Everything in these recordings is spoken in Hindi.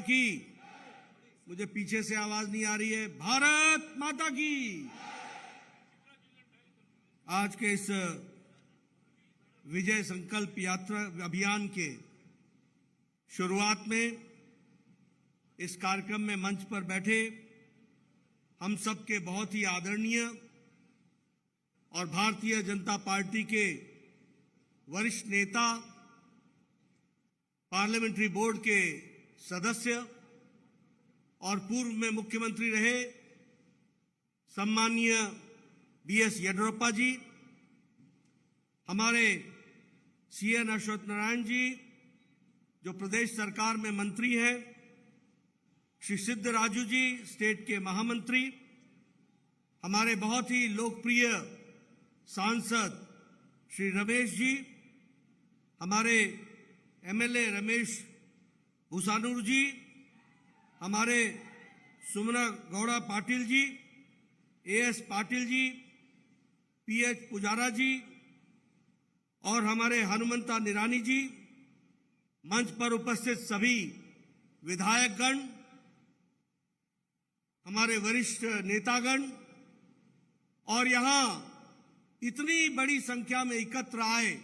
की। मुझे पीछे से आवाज नहीं आ रही है। भारत माता की। आज के इस विजय संकल्प यात्रा अभियान के शुरुआत में इस कार्यक्रम में मंच पर बैठे हम सब के बहुत ही आदरणीय और भारतीय जनता पार्टी के वरिष्ठ नेता, पार्लियामेंट्री बोर्ड के सदस्य और पूर्व में मुख्यमंत्री रहे सम्माननीय बीएस येडियुरप्पा जी, हमारे सीएन अश्वत्थ नारायण जी जो प्रदेश सरकार में मंत्री हैं, श्री सिद्धराजू जी स्टेट के महामंत्री, हमारे बहुत ही लोकप्रिय सांसद श्री रमेश जी, हमारे एमएलए रमेश भूसानूर जी, हमारे सुमना गौड़ा पाटिल जी, एएस पाटिल जी, पीएच पुजारा जी और हमारे हनुमंता निरानी जी, मंच पर उपस्थित सभी विधायकगण, हमारे वरिष्ठ नेतागण और यहां इतनी बड़ी संख्या में एकत्र आए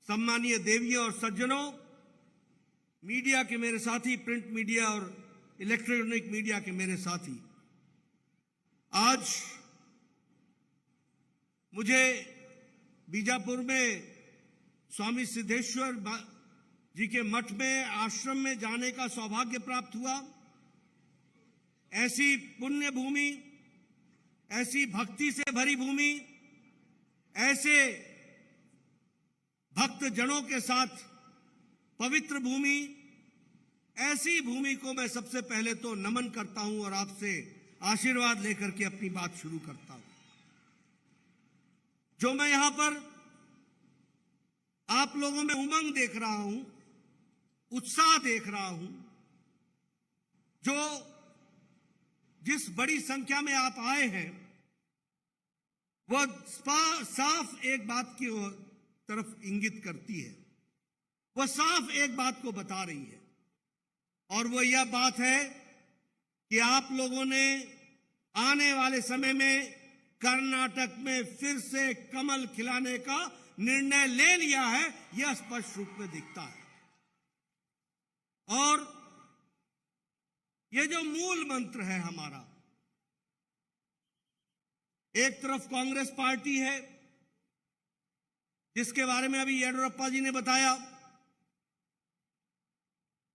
सम्मानीय देवियों और सज्जनों, मीडिया के मेरे साथी, प्रिंट मीडिया और इलेक्ट्रॉनिक मीडिया के मेरे साथी, आज मुझे बीजापुर में स्वामी सिद्धेश्वर जी के मठ में आश्रम में जाने का सौभाग्य प्राप्त हुआ। ऐसी पुण्य भूमि, ऐसी भक्ति से भरी भूमि, ऐसे भक्त जनों के साथ पवित्र भूमि, ऐसी भूमि को मैं सबसे पहले तो नमन करता हूं और आपसे आशीर्वाद लेकर के अपनी बात शुरू करता हूं। जो मैं यहां पर आप लोगों में उमंग देख रहा हूं, उत्साह देख रहा हूं, जो जिस बड़ी संख्या में आप आए हैं, वह साफ एक बात की तरफ इंगित करती है, वह साफ एक बात को बता रही है और वह यह बात है कि आप लोगों ने आने वाले समय में कर्नाटक में फिर से कमल खिलाने का निर्णय ले लिया है। यह स्पष्ट रूप में दिखता है और यह जो मूल मंत्र है हमारा, एक तरफ कांग्रेस पार्टी है जिसके बारे में अभी येडियुरप्पा जी ने बताया,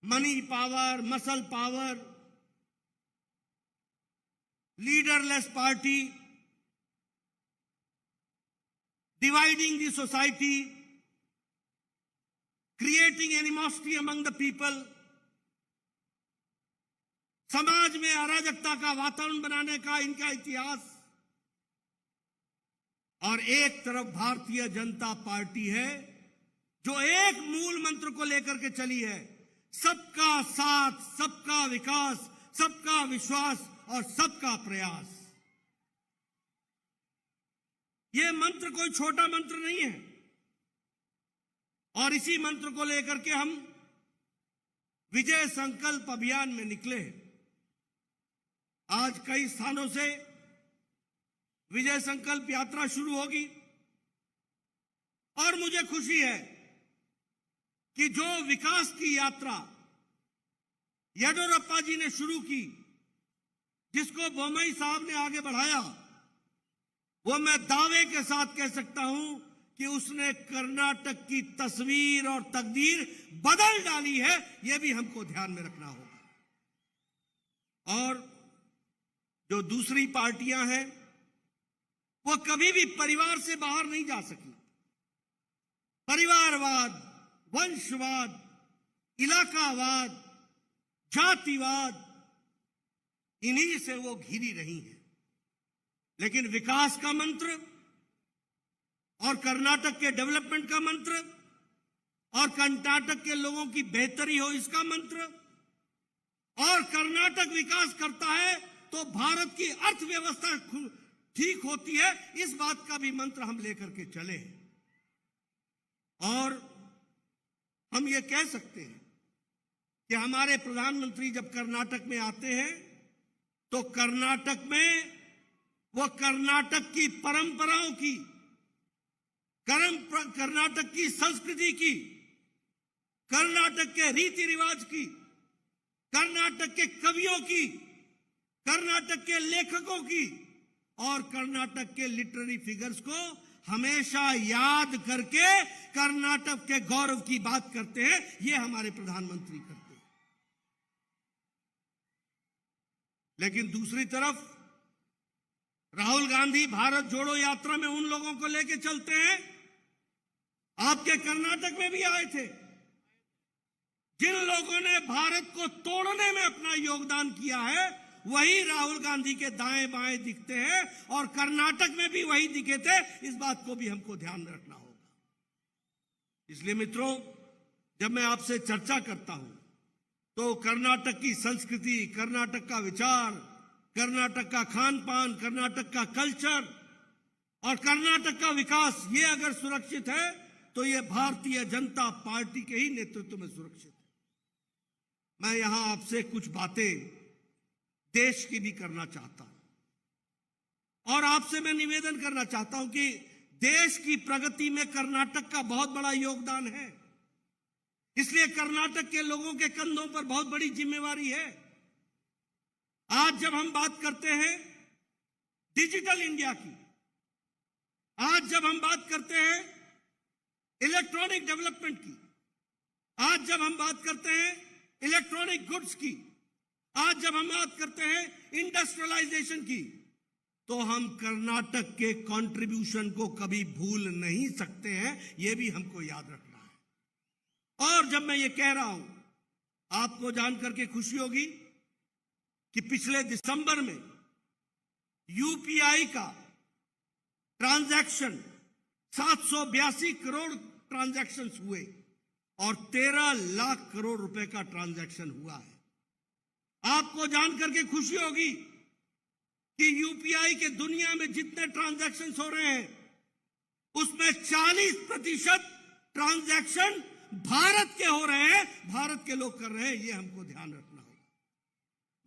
money power, muscle power, leaderless party, dividing the society, creating animosity among the people, समाज में अराजकता का वातावरण बनाने का इनका इतिहास। और एक तरफ भारतीय जनता पार्टी है जो एक मूल मंत्र को लेकर के चली है, सबका साथ, सबका विकास, सबका विश्वास और सबका प्रयास। यह मंत्र कोई छोटा मंत्र नहीं है और इसी मंत्र को लेकर के हम विजय संकल्प अभियान में निकले हैं। आज कई स्थानों से विजय संकल्प यात्रा शुरू होगी और मुझे खुशी है कि जो विकास की यात्रा येडियुरप्पा जी ने शुरू की, जिसको बोम्मई साहब ने आगे बढ़ाया, वो मैं दावे के साथ कह सकता हूं कि उसने कर्नाटक की तस्वीर और तकदीर बदल डाली है। यह भी हमको ध्यान में रखना होगा। और जो दूसरी पार्टियां हैं वो कभी भी परिवार से बाहर नहीं जा सकी। परिवारवाद, वंशवाद, इलाकावाद, जातिवाद, इन्हीं से वो घिरी रही हैं। लेकिन विकास का मंत्र और कर्नाटक के डेवलपमेंट का मंत्र और कर्नाटक के लोगों की बेहतरी हो इसका मंत्र, और कर्नाटक विकास करता है तो भारत की अर्थव्यवस्था ठीक होती है, इस बात का भी मंत्र हम लेकर के चले। और हम ये कह सकते हैं कि हमारे प्रधानमंत्री जब कर्नाटक में आते हैं तो कर्नाटक में वो कर्नाटक की परंपराओं की, कर्नाटक की संस्कृति की, कर्नाटक के रीति रिवाज की, कर्नाटक के कवियों की, कर्नाटक के लेखकों की और कर्नाटक के लिटरेरी फिगर्स को हमेशा याद करके कर्नाटक के गौरव की बात करते हैं। ये हमारे प्रधानमंत्री करते हैं। लेकिन दूसरी तरफ राहुल गांधी भारत जोड़ो यात्रा में उन लोगों को लेके चलते हैं, आपके कर्नाटक में भी आए थे, जिन लोगों ने भारत को तोड़ने में अपना योगदान किया है, वही राहुल गांधी के दाएं बाएं दिखते हैं और कर्नाटक में भी वही दिखे थे। इस बात को भी हमको ध्यान में रखना होगा। इसलिए मित्रों, जब मैं आपसे चर्चा करता हूं तो कर्नाटक की संस्कृति, कर्नाटक का विचार, कर्नाटक का खान पान, कर्नाटक का कल्चर और कर्नाटक का विकास, ये अगर सुरक्षित है तो ये भारतीय जनता पार्टी के ही नेतृत्व में सुरक्षित है। मैं यहां आपसे कुछ बातें देश की भी करना चाहता हूं और आपसे मैं निवेदन करना चाहता हूं कि देश की प्रगति में कर्नाटक का बहुत बड़ा योगदान है। इसलिए कर्नाटक के लोगों के कंधों पर बहुत बड़ी जिम्मेवारी है। आज जब हम बात करते हैं डिजिटल इंडिया की, आज जब हम बात करते हैं इलेक्ट्रॉनिक डेवलपमेंट की, आज जब हम बात करते हैं इलेक्ट्रॉनिक गुड्स की, आज जब हम बात करते हैं इंडस्ट्रियलाइजेशन की, तो हम कर्नाटक के कंट्रीब्यूशन को कभी भूल नहीं सकते हैं। यह भी हमको याद रखना है। और जब मैं ये कह रहा हूं, आपको जानकर के खुशी होगी कि पिछले दिसंबर में यूपीआई का ट्रांजैक्शन 782 करोड़ ट्रांजैक्शंस हुए और 13 लाख करोड़ रुपए का ट्रांजैक्शन हुआ है। आपको जानकर के खुशी होगी कि यूपीआई के दुनिया में जितने ट्रांजैक्शंस हो रहे हैं, उसमें 40% ट्रांजैक्शन भारत के हो रहे हैं, भारत के लोग कर रहे हैं। ये हमको ध्यान रखना होगा।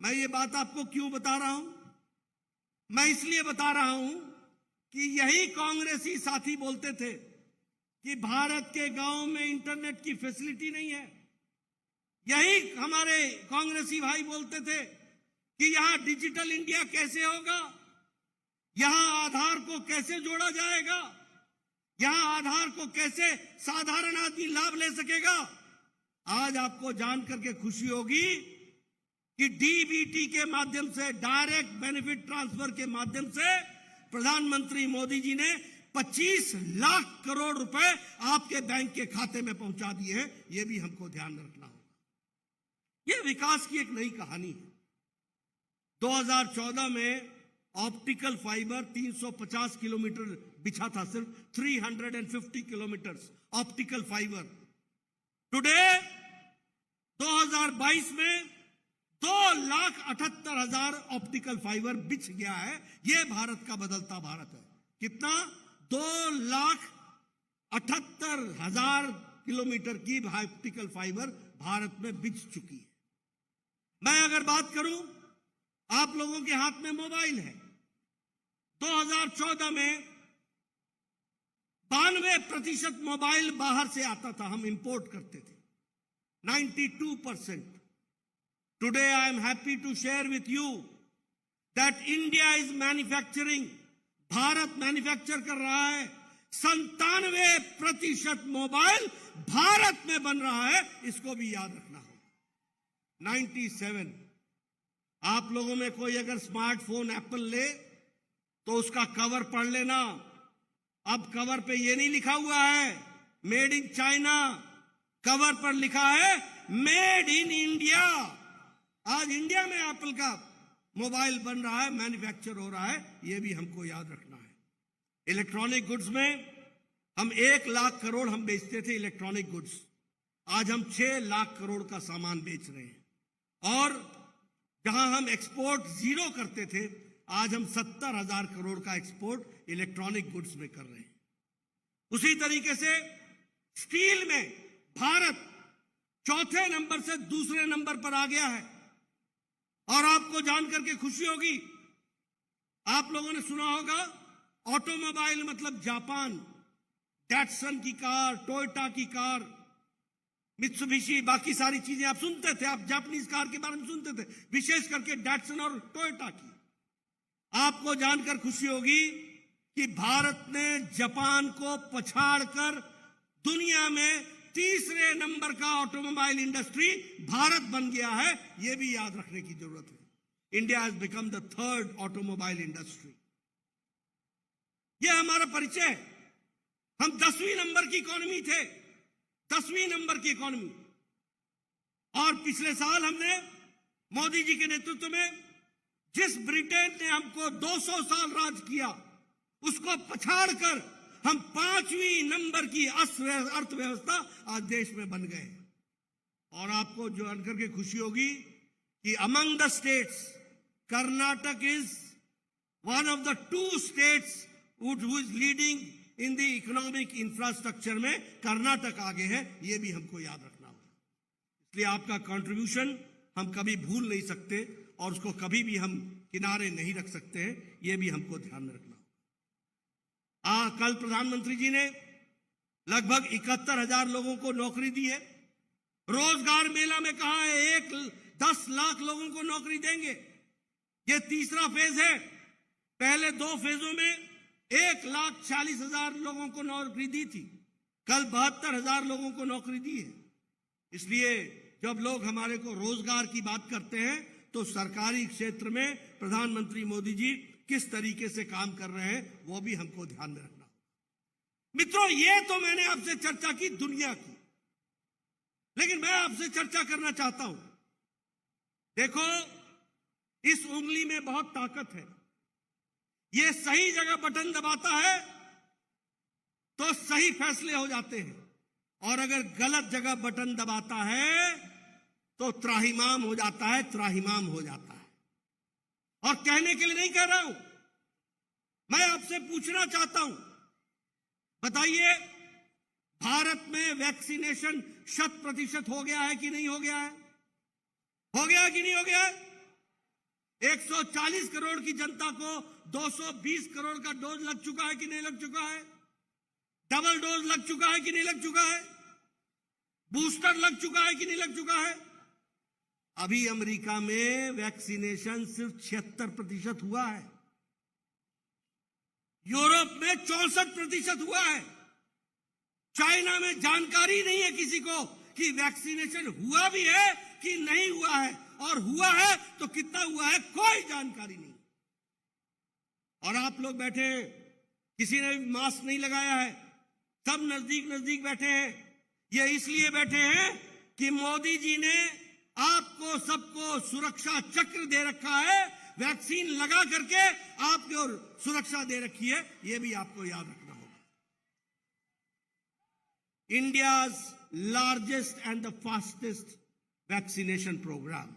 मैं ये बात आपको क्यों बता रहा हूं? मैं इसलिए बता रहा हूं कि यही कांग्रेसी साथी बोलते थे कि भारत के गांव में इंटरनेट की फैसिलिटी नहीं है। यही हमारे कांग्रेसी भाई बोलते थे कि यहां डिजिटल इंडिया कैसे होगा, यहां आधार को कैसे जोड़ा जाएगा, यहां आधार को कैसे साधारण आदमी लाभ ले सकेगा। आज आपको जानकर के खुशी होगी कि डीबीटी के माध्यम से, डायरेक्ट बेनिफिट ट्रांसफर के माध्यम से प्रधानमंत्री मोदी जी ने 25 लाख करोड़ रुपए आपके बैंक के खाते में पहुंचा दिए हैं। यह भी हमको ध्यान रखना होगा। यह विकास की एक नई कहानी है। 2014 में ऑप्टिकल फाइबर 350 किलोमीटर बिछा था, सिर्फ 350 किलोमीटर ऑप्टिकल फाइबर। टुडे 2022 में 2,78,000 ऑप्टिकल फाइबर बिछ गया है। यह भारत का बदलता भारत है। कितना? 2,78,000 किलोमीटर की ऑप्टिकल फाइबर भारत में बिछ चुकी है। मैं अगर बात करूं, आप लोगों के हाथ में मोबाइल है। 2014 में 92% मोबाइल बाहर से आता था, हम इंपोर्ट करते थे, 92%। Today I am happy to share with you that India is manufacturing, Bharat manufacture कर रहा है। 97% मोबाइल भारत में बन रहा है। इसको भी याद रखना होगा। 97। आप लोगों में कोई अगर स्मार्टफोन एप्पल ले तो उसका कवर पढ़ लेना। अब कवर पे ये नहीं लिखा हुआ है मेड इन चाइना, कवर पर लिखा है मेड इन इंडिया। आज इंडिया में एप्पल का मोबाइल बन रहा है, मैन्युफैक्चर हो रहा है। यह भी हमको याद रखना है। इलेक्ट्रॉनिक गुड्स में हम 1 लाख करोड़ हम बेचते थे इलेक्ट्रॉनिक गुड्स। आज हम 6 लाख करोड़ का सामान बेच रहे हैं। और जहां हम एक्सपोर्ट 0 करते थे, आज हम 70,000 करोड़ का एक्सपोर्ट इलेक्ट्रॉनिक गुड्स में कर रहे हैं। उसी तरीके से स्टील में भारत चौथे नंबर से दूसरे नंबर पर आ गया है। और आपको जानकर के खुशी होगी, आप लोगों ने सुना होगा ऑटोमोबाइल मतलब जापान, डैटसन की कार, टोयोटा की कार, मित्सुबिशी, बाकी सारी चीजें आप सुनते थे, आप जापानीज कार के बारे में सुनते थे, विशेष करके डैटसन और टोयोटा की। आपको जानकर खुशी होगी कि भारत ने जापान को पछाड़कर दुनिया में तीसरे नंबर का ऑटोमोबाइल इंडस्ट्री भारत बन गया है। यह भी याद रखने की जरूरत है। India has become the third automobile industry. यह हमारा परिचय है। हम 10वीं नंबर की इकोनॉमी थे, 10वीं नंबर की इकोनॉमी। और पिछले साल हमने मोदी जी के नेतृत्व में जिस ब्रिटेन ने हमको 200 साल राज किया, उसको पछाड़कर हम 5वीं नंबर की अर्थव्यवस्था आज देश में बन गए। और आपको जानकर के खुशी होगी कि among the states Karnataka is one of the 2 states who is leading in the economic infrastructure में। कर्नाटक आगे है, यह भी हमको याद रखना होगा। इसलिए आपका कंट्रीब्यूशन हम कभी भूल नहीं सकते और उसको कभी भी हम किनारे नहीं रख सकते हैं। यह भी हमको ध्यान में रखना होगा। कल प्रधानमंत्री जी ने लगभग 71,000 लोगों को नौकरी दी है। रोजगार मेला में कहा है 10 लाख लोगों को नौकरी देंगे। यह तीसरा फेज है। पहले 2 फेजों में 1,40,000 लोगों को नौकरी दी थी, कल 72,000 लोगों को नौकरी दी है। इसलिए जब लोग हमारे को रोजगार की बात करते हैं तो सरकारी क्षेत्र में प्रधानमंत्री मोदी जी किस तरीके से काम कर रहे हैं वो भी हमको ध्यान में रखना। मित्रों, ये तो मैंने आपसे चर्चा की दुनिया की, लेकिन मैं आपसे चर्चा करना चाहता हूं। देखो, इस उंगली में बहुत ताकत है। ये सही जगह बटन दबाता है तो सही फैसले हो जाते हैं, और अगर गलत जगह बटन दबाता है तो त्राहिमाम हो जाता है, त्राहिमाम हो जाता है। और कहने के लिए नहीं कह रहा हूं, मैं आपसे पूछना चाहता हूं, बताइए भारत में वैक्सीनेशन 100% हो गया है कि नहीं हो गया है? हो गया कि नहीं हो गया है? 140 करोड़ की जनता को 220 करोड़ का डोज लग चुका है कि नहीं लग चुका है? डबल डोज लग चुका है कि नहीं लग चुका है? बूस्टर लग चुका है कि नहीं लग चुका है? अभी अमेरिका में वैक्सीनेशन सिर्फ 76% हुआ है, यूरोप में 64% हुआ है, चाइना में जानकारी नहीं है किसी को कि वैक्सीनेशन हुआ भी है कि नहीं हुआ है, और हुआ है तो कितना हुआ है कोई जानकारी नहीं। और आप लोग बैठे, किसी ने भी मास्क नहीं लगाया है, सब नजदीक नजदीक बैठे हैं। ये इसलिए बैठे हैं कि मोदी जी ने आपको सबको सुरक्षा चक्र दे रखा है, वैक्सीन लगा करके आपको सुरक्षा दे रखी है। यह भी आपको याद रखना होगा। India's largest and the fastest vaccination program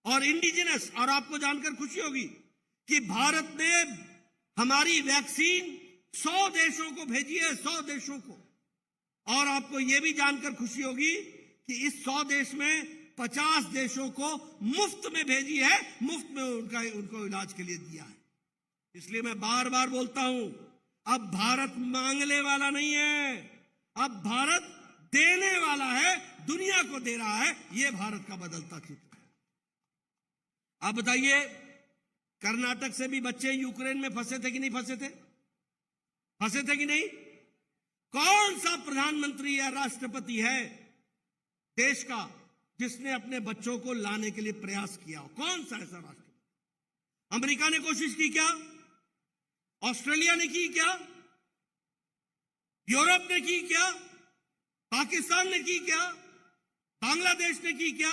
और इंडिजिनस। और आपको जानकर खुशी होगी कि भारत ने हमारी वैक्सीन 100 देशों को भेजी है, 100 देशों को। और आपको यह भी जानकर खुशी होगी कि इस 100 देश में 50 देशों को मुफ्त में भेजी है, मुफ्त में उनको इलाज के लिए दिया है। इसलिए मैं बार बार बोलता हूं, अब भारत मांगने वाला नहीं है, अब भारत देने वाला है, दुनिया को दे रहा है। यह भारत का बदलता चित्र है। अब बताइए, कर्नाटक से भी बच्चे यूक्रेन में फंसे थे कि नहीं फंसे थे? फंसे थे कि नहीं? कौन सा प्रधानमंत्री या राष्ट्रपति है देश का जिसने अपने बच्चों को लाने के लिए प्रयास किया हो? कौन सा ऐसा राष्ट्रपति? अमेरिका ने कोशिश की क्या? ऑस्ट्रेलिया ने की क्या? यूरोप ने की क्या? पाकिस्तान ने की क्या? बांग्लादेश ने की क्या?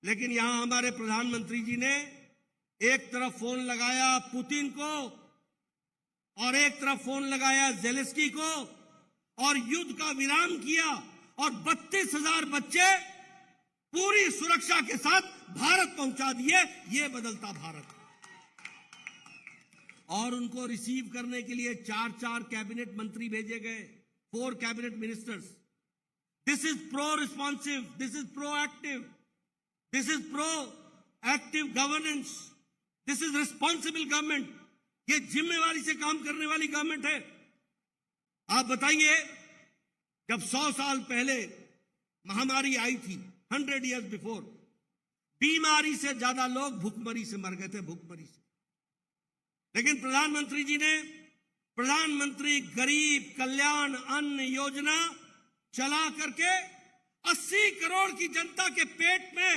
लेकिन यहां हमारे प्रधानमंत्री जी ने एक तरफ फोन लगाया पुतिन को और एक तरफ फोन लगाया जेलेंस्की को और युद्ध का विराम किया, और 32,000 बच्चे पूरी सुरक्षा के साथ भारत पहुंचा दिए। यह बदलता भारत। और उनको रिसीव करने के लिए 4 कैबिनेट मंत्री भेजे गए, 4 cabinet ministers. This is pro responsive, this is proactive, this is proactive governance, this is responsible government. ये जिम्मेवारी से काम करने वाली गवर्नमेंट है। आप बताइए, जब 100 साल पहले महामारी आई थी, 100 years बिफोर, बीमारी से ज्यादा लोग भूखमरी से मर गए थे, भूखमरी से। लेकिन प्रधानमंत्री जी ने प्रधानमंत्री गरीब कल्याण अन्न योजना चला करके 80 करोड़ की जनता के पेट में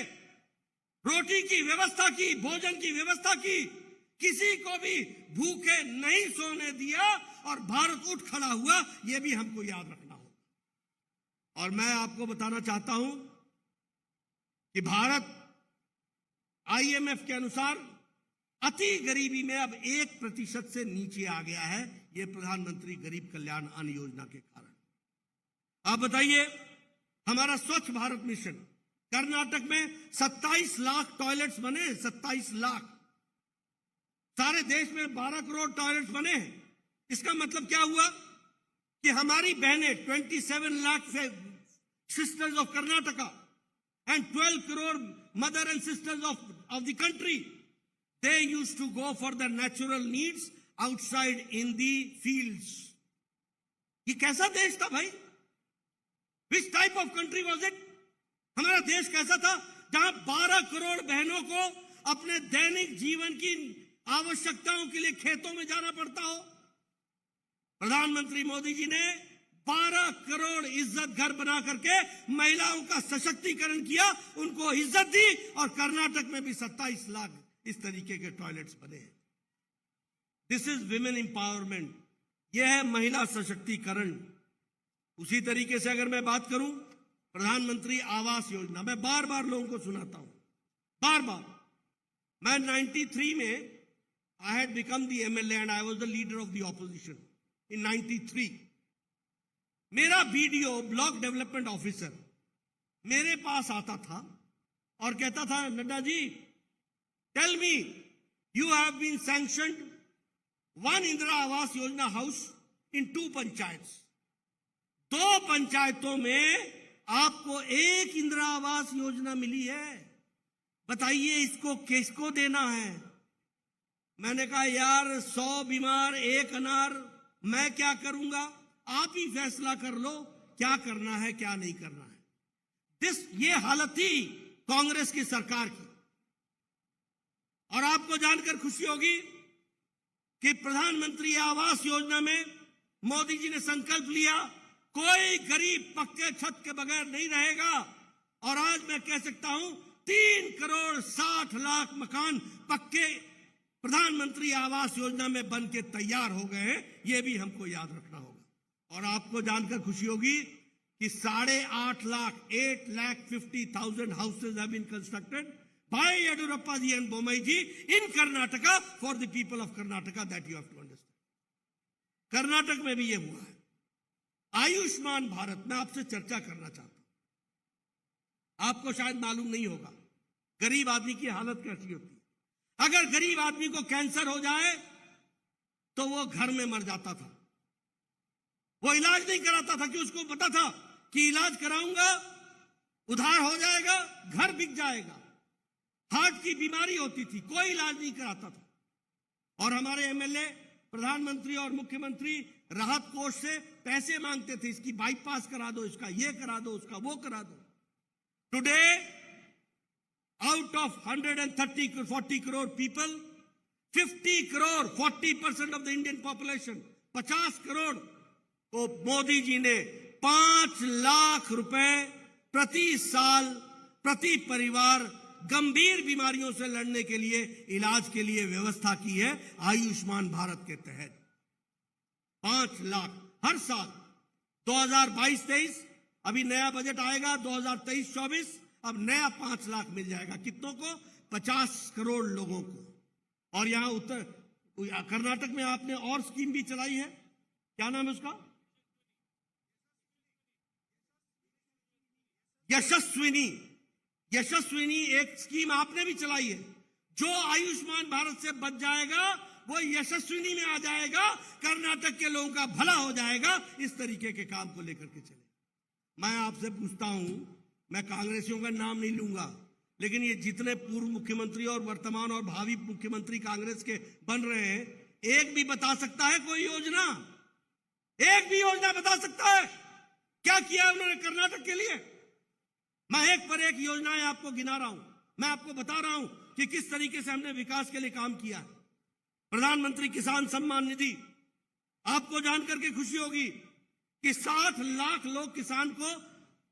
रोटी की व्यवस्था की, भोजन की व्यवस्था की, किसी को भी भूखे नहीं सोने दिया और भारत उठ खड़ा हुआ। यह भी हमको याद रखना होगा। और मैं आपको बताना चाहता हूं कि भारत IMF के अनुसार अति गरीबी में अब 1% से नीचे आ गया है, यह प्रधानमंत्री गरीब कल्याण अन्न योजना के कारण। आप बताइए, हमारा स्वच्छ भारत मिशन, कर्नाटक में 27 लाख टॉयलेट्स बने, 27 लाख। सारे देश में 12 करोड़ टॉयलेट्स बने हैं। इसका मतलब क्या हुआ कि हमारी बहनें 27 lakh sisters of Karnataka and 12 crore mother and sisters of the country, they used to go for their natural needs outside in the fields. ये कैसा देश था भाई? Which type of country was it? हमारा देश कैसा था जहां 12 करोड़ बहनों को अपने दैनिक जीवन की आवश्यकताओं के लिए खेतों में जाना पड़ता हो? प्रधानमंत्री मोदी जी ने 12 करोड़ इज्जत घर बना करके महिलाओं का सशक्तिकरण किया, उनको इज्जत दी, और कर्नाटक में भी 27 लाख इस तरीके के टॉयलेट्स बने हैं। दिस इज विमेन एम्पावरमेंट, यह है महिला सशक्तिकरण। उसी तरीके से अगर मैं बात करूं प्रधानमंत्री आवास योजना, मैं बार बार लोगों को सुनाता हूं, बार बार। मैं 93 में I had become the MLA and I was the leader of the opposition in 93. मेरा BDO ब्लॉक डेवलपमेंट ऑफिसर मेरे पास आता था और कहता था, Nadda ji, tell me, you have been sanctioned 1 Indira Awas Yojana house in 2 panchayat. 2 पंचायतों में आपको 1 इंदिरा आवास योजना मिली है, बताइए इसको किसको देना है? मैंने कहा, यार 100 बीमार 1 अनार, मैं क्या करूंगा? आप ही फैसला कर लो क्या करना है क्या नहीं करना है। ये हालत थी कांग्रेस की सरकार की। और आपको जानकर खुशी होगी कि प्रधानमंत्री आवास योजना में मोदी जी ने संकल्प लिया, कोई गरीब पक्के छत के बगैर नहीं रहेगा। और आज मैं कह सकता हूं 3 करोड़ 60 लाख मकान पक्के प्रधानमंत्री आवास योजना में बन के तैयार हो गए हैं। यह भी हमको याद रखना होगा। और आपको जानकर खुशी होगी कि 8.5 lakh 8,50,000 houses have been constructed by Yediyurappa ji and Bommai ji in Karnataka for the people of Karnataka, that you have to understand. Karnataka में भी यह हुआ है। आयुष्मान भारत, मैं आपसे चर्चा करना चाहता हूं। आपको शायद मालूम नहीं होगा गरीब आदमी की हालत कैसी होती है। अगर गरीब आदमी को कैंसर हो जाए तो वो घर में मर जाता था, वो इलाज नहीं कराता था कि उसको पता था कि इलाज कराऊंगा उधार हो जाएगा, घर बिक जाएगा। हार्ट की बीमारी होती थी, कोई इलाज नहीं कराता था। और हमारे MLA प्रधानमंत्री और मुख्यमंत्री राहत कोष से पैसे मांगते थे, इसकी बाईपास करा दो, इसका ये करा दो, उसका वो करा दो। Today out of 140 crore people, 50 crore 40% of the Indian population, 50 crore को मोदी जी ने 5 लाख रुपए प्रति साल प्रति परिवार गंभीर बीमारियों से लड़ने के लिए इलाज के लिए व्यवस्था की है आयुष्मान भारत के तहत। 5 लाख हर साल। 2022-23 अभी नया बजट आएगा, 2023-24 अब नया 5 लाख मिल जाएगा। कितनों को? 50 करोड़ लोगों को। और यहां कर्नाटक में आपने और स्कीम भी चलाई है, क्या नाम है उसका? यशस्विनी। यशस्विनी एक स्कीम आपने भी चलाई है। जो आयुष्मान भारत से बच जाएगा वो यशस्विनी में आ जाएगा, कर्नाटक के लोगों का भला हो जाएगा। इस तरीके के काम को लेकर के चले। मैं आपसे पूछता हूं, मैं कांग्रेसियों का नाम नहीं लूंगा, लेकिन ये जितने पूर्व मुख्यमंत्री और वर्तमान और भावी मुख्यमंत्री कांग्रेस के बन रहे हैं, एक भी बता सकता है कोई योजना? एक भी योजना बता सकता है क्या किया उन्होंने कर्नाटक के लिए? मैं एक पर एक योजनाएं आपको गिना रहा हूं, मैं आपको बता रहा हूं कि किस तरीके से हमने विकास के लिए काम किया। प्रधानमंत्री किसान सम्मान निधि, आपको जानकर के खुशी होगी कि 60 लाख लोग किसान को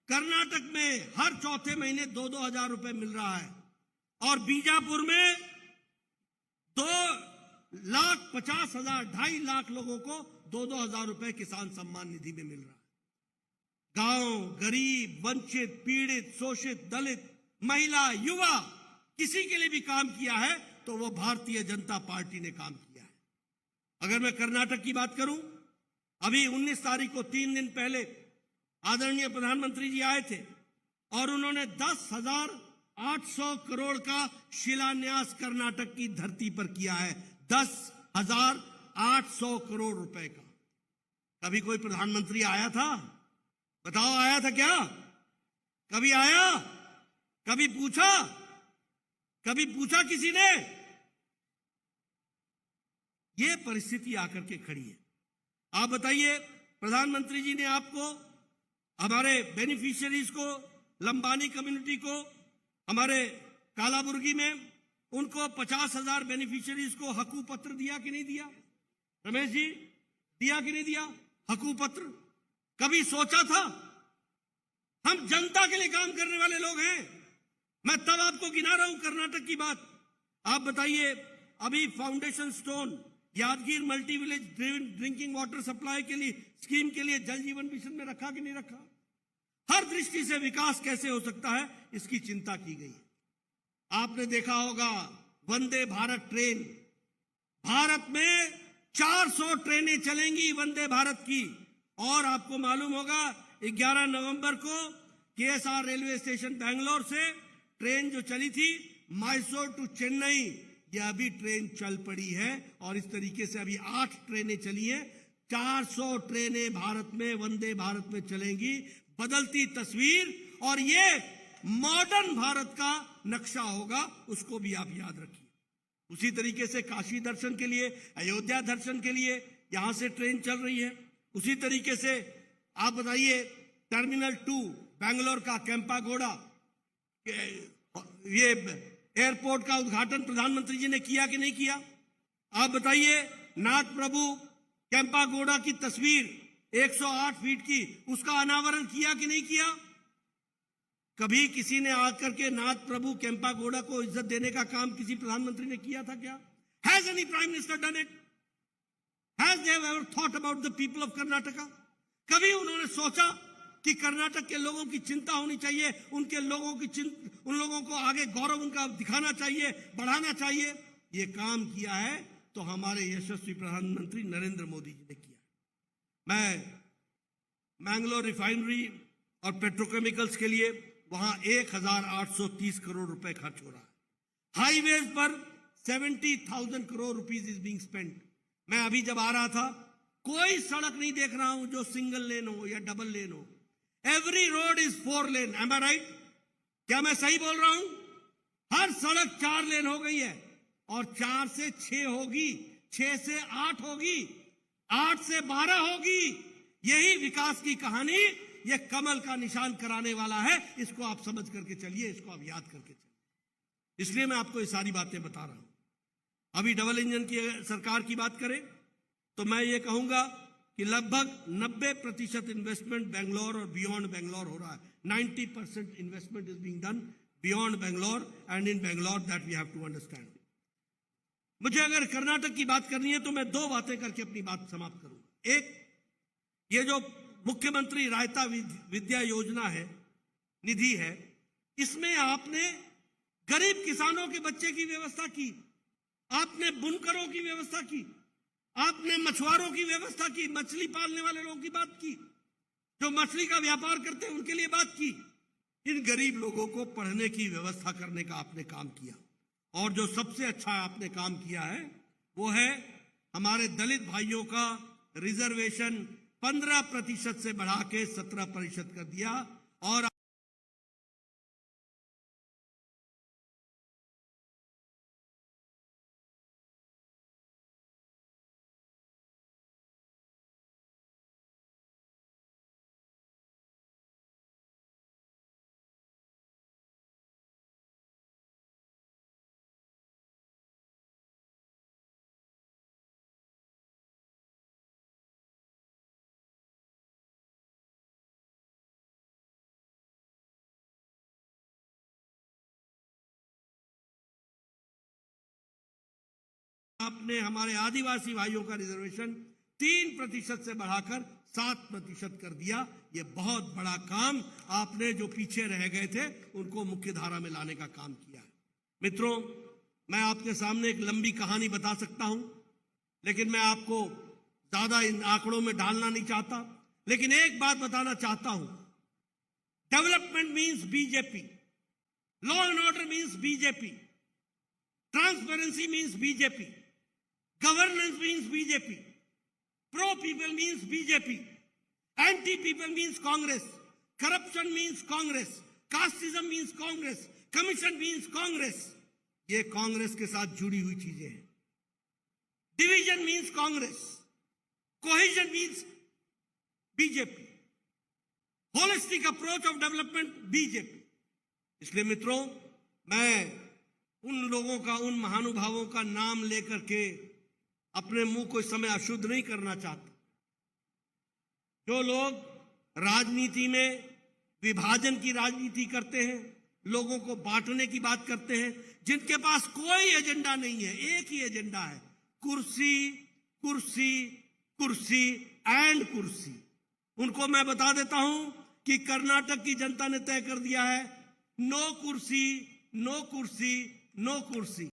कर्नाटक में हर चौथे महीने 2-2 हजार रुपए मिल रहा है, और बीजापुर में 2,50,000 2.5 लाख लोगों को 2-2 हजार रुपए किसान सम्मान निधि में मिल रहा है। गांव, गरीब, वंचित, पीड़ित, शोषित, दलित, महिला, युवा, किसी के लिए भी काम किया है तो वो भारतीय जनता पार्टी ने काम किया है। अगर मैं कर्नाटक की बात करूं, अभी 19 तारीख को 3 दिन पहले आदरणीय प्रधानमंत्री जी आए थे और उन्होंने 10,800 करोड़ का शिलान्यास कर्नाटक की धरती पर किया है। 10,800 करोड़ रुपए का। कभी कोई प्रधानमंत्री आया था? बताओ, आया था क्या? कभी आया? कभी पूछा? कभी पूछा किसी ने? यह परिस्थिति आकर के खड़ी है। आप बताइए, प्रधानमंत्री जी ने आपको, हमारे बेनिफिशियरीज को, लंबानी कम्युनिटी को, हमारे कालाबुर्गी में उनको 50,000 बेनिफिशियरीज को हकू पत्र दिया कि नहीं दिया? रमेश जी, दिया कि नहीं दिया हकू पत्र? कभी सोचा था? हम जनता के लिए काम करने वाले लोग हैं। मैं तब आपको गिना रहा हूं कर्नाटक की बात। आप बताइए, अभी foundation stone Yadgir multi village drinking water supply के लिए स्कीम के लिए जल जीवन मिशन में रखा कि नहीं रखा? हर दृष्टि से विकास कैसे हो सकता है, इसकी चिंता की गई है। आपने देखा होगा वंदे भारत ट्रेन, भारत में 400 ट्रेनें चलेंगी वंदे भारत की। और आपको मालूम होगा 11 नवंबर को केएसआर रेलवे स्टेशन बैंगलोर से ट्रेन जो चली थी मैसूर टू चेन्नई, यह अभी ट्रेन चल पड़ी है और इस तरीके से अभी 8 ट्रेनें चली हैं। 400 ट्रेनें भारत में वंदे भारत में चलेंगी। बदलती तस्वीर, और ये मॉडर्न भारत का नक्शा होगा, उसको भी आप याद रखिए। उसी तरीके से काशी दर्शन के लिए, अयोध्या दर्शन के लिए यहां से ट्रेन चल रही है। उसी तरीके से आप बताइए, टर्मिनल 2 बैंगलोर का केम्पागोड़ा, ये एयरपोर्ट का उद्घाटन प्रधानमंत्री जी ने किया कि नहीं किया? आप बताइए, नाथ प्रभु केम्पागोड़ा की तस्वीर 108 फीट की, उसका अनावरण किया कि नहीं किया? कभी किसी ने आकर के नाथ प्रभु केम्पागोड़ा को इज्जत देने का काम किसी प्रधानमंत्री ने किया था क्या? Has any prime minister done it? Has they ever thought about the people of Karnataka? कभी उन्होंने सोचा कि कर्नाटक के लोगों की चिंता होनी चाहिए, उनके लोगों की उन लोगों को आगे गौरव उनका दिखाना चाहिए, बढ़ाना चाहिए? ये काम किया है तो हमारे यशस्वी प्रधानमंत्री नरेंद्र मोदी जी ने किया। मैं मैंगलोर रिफाइनरी और पेट्रोकेमिकल्स के लिए वहां 1,830 करोड़ रुपए खर्च हो रहा है। हाईवेज पर 70,000 crore rupees is being spent. मैं अभी जब आ रहा था, कोई सड़क नहीं देख रहा हूं जो सिंगल लेन हो या डबल लेन हो। Every road is 4 lane. Am I right? क्या मैं सही बोल रहा हूं? हर सड़क 4 लेन हो गई है, और 4 से 6 होगी, 6 से 8 होगी, 8 से 12 होगी। यही विकास की कहानी, यह कमल का निशान कराने वाला है। इसको आप समझ करके चलिए, इसको आप याद करके चलिए। इसलिए मैं आपको ये सारी बातें बता रहा हूं। अभी डबल इंजन की सरकार की बात करें तो मैं ये कहूंगा कि लगभग 90% इन्वेस्टमेंट बेंगलोर और बियॉन्ड बेंगलोर हो रहा है। 90% investment is being done beyond Bangalore and in Bangalore, that we have to understand. मुझे अगर कर्नाटक की बात करनी है तो मैं 2 बातें करके अपनी बात समाप्त करूंगा। एक, ये जो मुख्यमंत्री रायता विद्या योजना है, निधि है, इसमें आपने गरीब किसानों के बच्चे की व्यवस्था की, आपने बुनकरों की व्यवस्था की, आपने मछुआरों की व्यवस्था की, मछली पालने वाले लोगों की बात की, जो मछली का व्यापार करते हैं उनके लिए बात की। इन गरीब लोगों को पढ़ने की व्यवस्था करने का आपने काम किया। और जो सबसे अच्छा आपने काम किया है वो है हमारे दलित भाइयों का रिजर्वेशन 15% से बढ़ा के 17% कर दिया। और आपने हमारे आदिवासी भाइयों का रिजर्वेशन 3% से बढ़ाकर 7% कर दिया। यह बहुत बड़ा काम आपने, जो पीछे रह गए थे उनको मुख्य धारा में लाने का काम किया है। मित्रों, मैं आपके सामने एक लंबी कहानी बता सकता हूं, लेकिन मैं आपको ज्यादा इन आंकड़ों में डालना नहीं चाहता। लेकिन एक बात बताना चाहता हूं, development means BJP, law and order means BJP, transparency means BJP, governance means BJP, pro people means BJP, anti people means Congress, corruption means Congress, casteism means Congress, commission means Congress। ये कांग्रेस के साथ जुड़ी हुई चीजें हैं। Division means Congress, cohesion means BJP, holistic approach of development BJP. इसलिए मित्रों, मैं उन लोगों का, उन महानुभावों का नाम लेकर के अपने मुंह को इस समय अशुद्ध नहीं करना चाहता। जो लोग राजनीति में विभाजन की राजनीति करते हैं, लोगों को बांटने की बात करते हैं, जिनके पास कोई एजेंडा नहीं है, एक ही एजेंडा है, कुर्सी कुर्सी कुर्सी एंड कुर्सी। उनको मैं बता देता हूं कि कर्नाटक की जनता ने तय कर दिया है, नो कुर्सी नो कुर्सी नो कुर्सी।